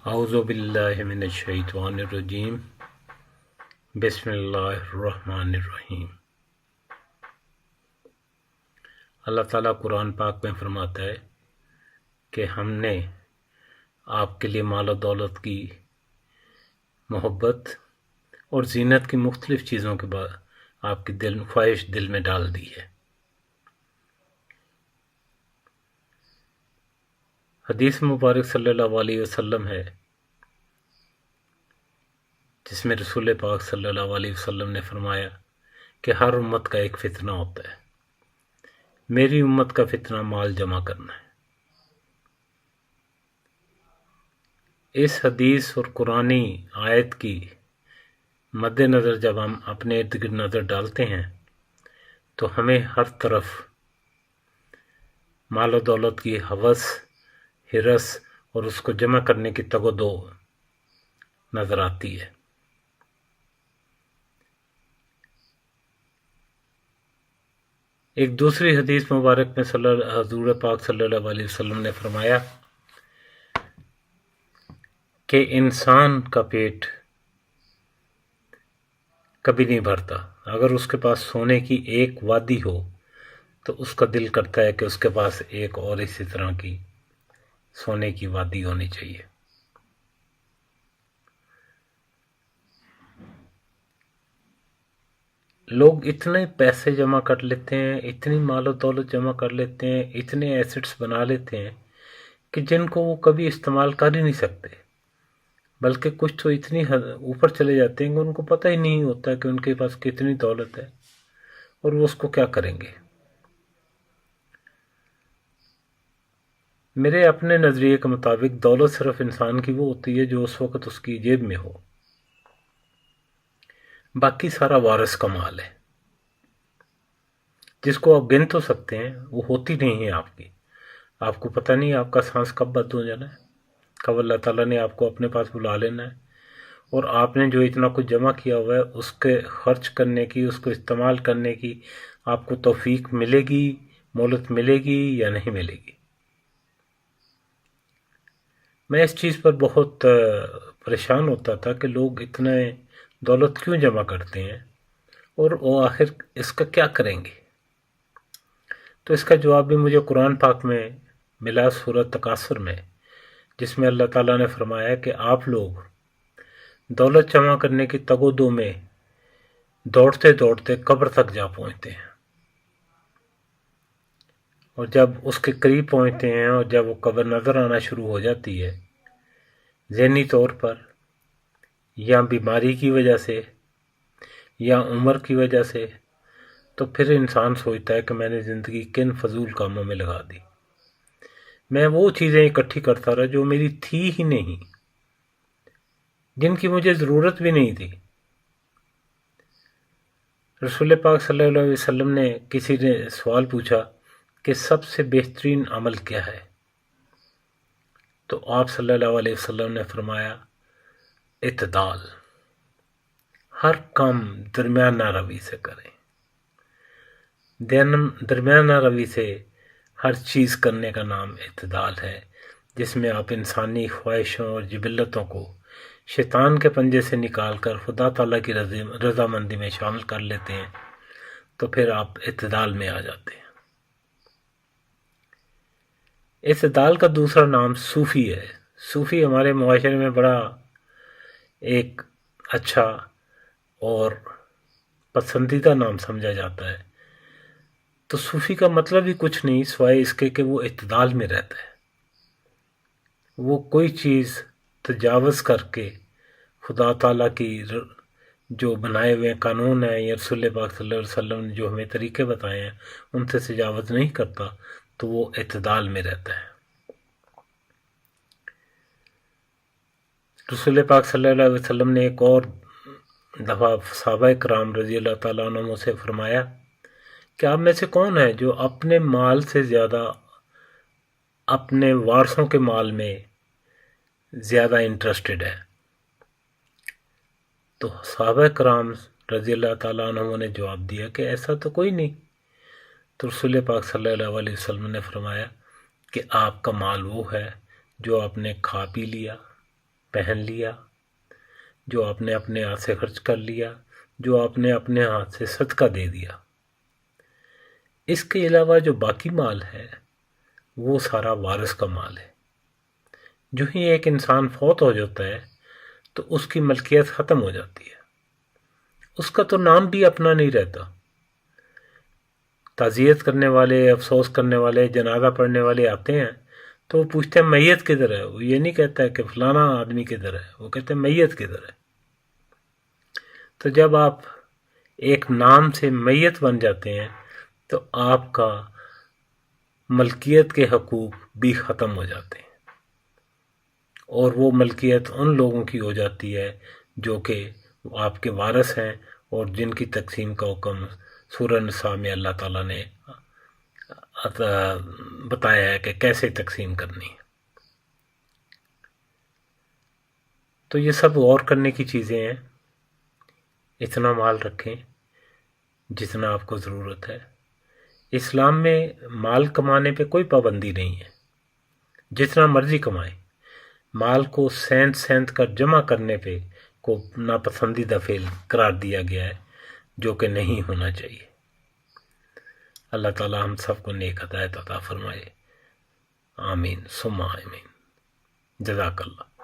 اعوذ باللہ من الشیطان الرجیم بسم اللہ الرحمن الرحیم۔ اللہ تعالیٰ قرآن پاک میں فرماتا ہے کہ ہم نے آپ کے لیے مال و دولت کی محبت اور زینت کی مختلف چیزوں کے بعد آپ کی خواہش دل میں ڈال دی ہے۔ حدیث مبارک صلی اللہ علیہ وسلم ہے جس میں رسول پاک صلی اللہ علیہ وسلم نے فرمایا کہ ہر امت کا ایک فتنہ ہوتا ہے، میری امت کا فتنہ مال جمع کرنا ہے۔ اس حدیث اور قرآنی آیت کی مد نظر جب ہم اپنے ارد گرد نظر ڈالتے ہیں تو ہمیں ہر طرف مال و دولت کی ہوس، ہرس اور اس کو جمع کرنے کی تگ و دو نظر آتی ہے۔ ایک دوسری حدیث مبارک میں حضور پاک صلی اللہ علیہ وسلم نے فرمایا کہ انسان کا پیٹ کبھی نہیں بھرتا، اگر اس کے پاس سونے کی ایک وادی ہو تو اس کا دل کرتا ہے کہ اس کے پاس ایک اور اسی طرح کی سونے کی وادی ہونی چاہیے۔ لوگ اتنے پیسے جمع کر لیتے ہیں، اتنی مال و دولت جمع کر لیتے ہیں، اتنے ایسٹس بنا لیتے ہیں کہ جن کو وہ کبھی استعمال کر ہی نہیں سکتے، بلکہ کچھ تو اتنی اوپر چلے جاتے ہیں کہ ان کو پتہ ہی نہیں ہوتا کہ ان کے پاس کتنی دولت ہے اور وہ اس کو کیا کریں گے۔ میرے اپنے نظریے کے مطابق دولت صرف انسان کی وہ ہوتی ہے جو اس وقت اس کی جیب میں ہو، باقی سارا وارث کا مال ہے جس کو آپ گن تو سکتے ہیں، وہ ہوتی نہیں ہے آپ کی۔ آپ کو پتہ نہیں آپ کا سانس کب بند ہو جانا ہے، کب اللہ تعالیٰ نے آپ کو اپنے پاس بلا لینا ہے، اور آپ نے جو اتنا کچھ جمع کیا ہوا ہے اس کے خرچ کرنے کی، اس کو استعمال کرنے کی آپ کو توفیق ملے گی، مہلت ملے گی یا نہیں ملے گی۔ میں اس چیز پر بہت پریشان ہوتا تھا کہ لوگ اتنے دولت کیوں جمع کرتے ہیں اور وہ آخر اس کا کیا کریں گے۔ تو اس کا جواب بھی مجھے قرآن پاک میں ملا، سورۃ تکاثر میں، جس میں اللہ تعالیٰ نے فرمایا کہ آپ لوگ دولت جمع کرنے کی تگ و دو میں دوڑتے دوڑتے قبر تک جا پہنچتے ہیں، اور جب اس کے قریب پہنچتے ہیں اور جب وہ قبر نظر آنا شروع ہو جاتی ہے، ذہنی طور پر یا بیماری کی وجہ سے یا عمر کی وجہ سے، تو پھر انسان سوچتا ہے کہ میں نے زندگی کن فضول کاموں میں لگا دی، میں وہ چیزیں اکٹھی کرتا رہا جو میری تھی ہی نہیں، جن کی مجھے ضرورت بھی نہیں تھی۔ رسول پاک صلی اللہ علیہ وسلم نے کسی نے سوال پوچھا کہ سب سے بہترین عمل کیا ہے، تو آپ صلی اللہ علیہ وسلم نے فرمایا اعتدال، ہر کام درمیانہ روی سے کریں۔ درمیانہ روی سے ہر چیز کرنے کا نام اعتدال ہے، جس میں آپ انسانی خواہشوں اور جبلتوں کو شیطان کے پنجے سے نکال کر خدا تعالیٰ کی رضامندی میں شامل کر لیتے ہیں، تو پھر آپ اعتدال میں آ جاتے ہیں۔ اعتدال کا دوسرا نام صوفی ہے۔ صوفی ہمارے معاشرے میں بڑا ایک اچھا اور پسندیدہ نام سمجھا جاتا ہے۔ تو صوفی کا مطلب ہی کچھ نہیں سوائے اس کے کہ وہ اعتدال میں رہتا ہے، وہ کوئی چیز تجاوز کر کے خدا تعالیٰ کی جو بنائے ہوئے قانون ہیں یا رسول پاک صلی اللہ علیہ وسلم نے جو ہمیں طریقے بتائے ہیں ان سے تجاوز نہیں کرتا، تو وہ اعتدال میں رہتا ہے۔ رسول پاک صلی اللہ علیہ وسلم نے ایک اور دفعہ صحابہ کرام رضی اللہ تعالیٰ عنہ سے فرمایا کہ آپ میں سے کون ہے جو اپنے مال سے زیادہ اپنے وارثوں کے مال میں زیادہ انٹرسٹڈ ہے؟ تو صحابہ کرام رضی اللہ تعالیٰ عنہ نے جواب دیا کہ ایسا تو کوئی نہیں۔ تو رسول پاک صلی اللہ علیہ وسلم نے فرمایا کہ آپ کا مال وہ ہے جو آپ نے کھا پی لیا، پہن لیا، جو آپ نے اپنے ہاتھ سے خرچ کر لیا، جو آپ نے اپنے ہاتھ سے صدقہ دے دیا۔ اس کے علاوہ جو باقی مال ہے وہ سارا وارث کا مال ہے۔ جو ہی ایک انسان فوت ہو جاتا ہے تو اس کی ملکیت ختم ہو جاتی ہے، اس کا تو نام بھی اپنا نہیں رہتا۔ تعزیت کرنے والے، افسوس کرنے والے، جنازہ پڑھنے والے آتے ہیں تو وہ پوچھتے ہیں میت کدھر ہے، وہ یہ نہیں کہتا ہے کہ فلانا آدمی کدھر ہے، وہ کہتے ہیں میت کدھر ہے۔ تو جب آپ ایک نام سے میت بن جاتے ہیں تو آپ کا ملکیت کے حقوق بھی ختم ہو جاتے ہیں، اور وہ ملکیت ان لوگوں کی ہو جاتی ہے جو کہ آپ کے وارث ہیں، اور جن کی تقسیم کا حکم سورہ نساء میں اللہ تعالیٰ نے بتایا ہے کہ کیسے تقسیم کرنی ہے۔ تو یہ سب غور کرنے کی چیزیں ہیں۔ اتنا مال رکھیں جتنا آپ کو ضرورت ہے۔ اسلام میں مال کمانے پہ کوئی پابندی نہیں ہے، جتنا مرضی کمائیں۔ مال کو سینت سینت کر جمع کرنے پہ کو ناپسندیدہ فعل قرار دیا گیا ہے، جو کہ نہیں ہونا چاہیے۔ اللہ تعالی ہم سب کو نیک ہدایت عطا فرمائے، آمین ثم آمین۔ جزاک اللہ۔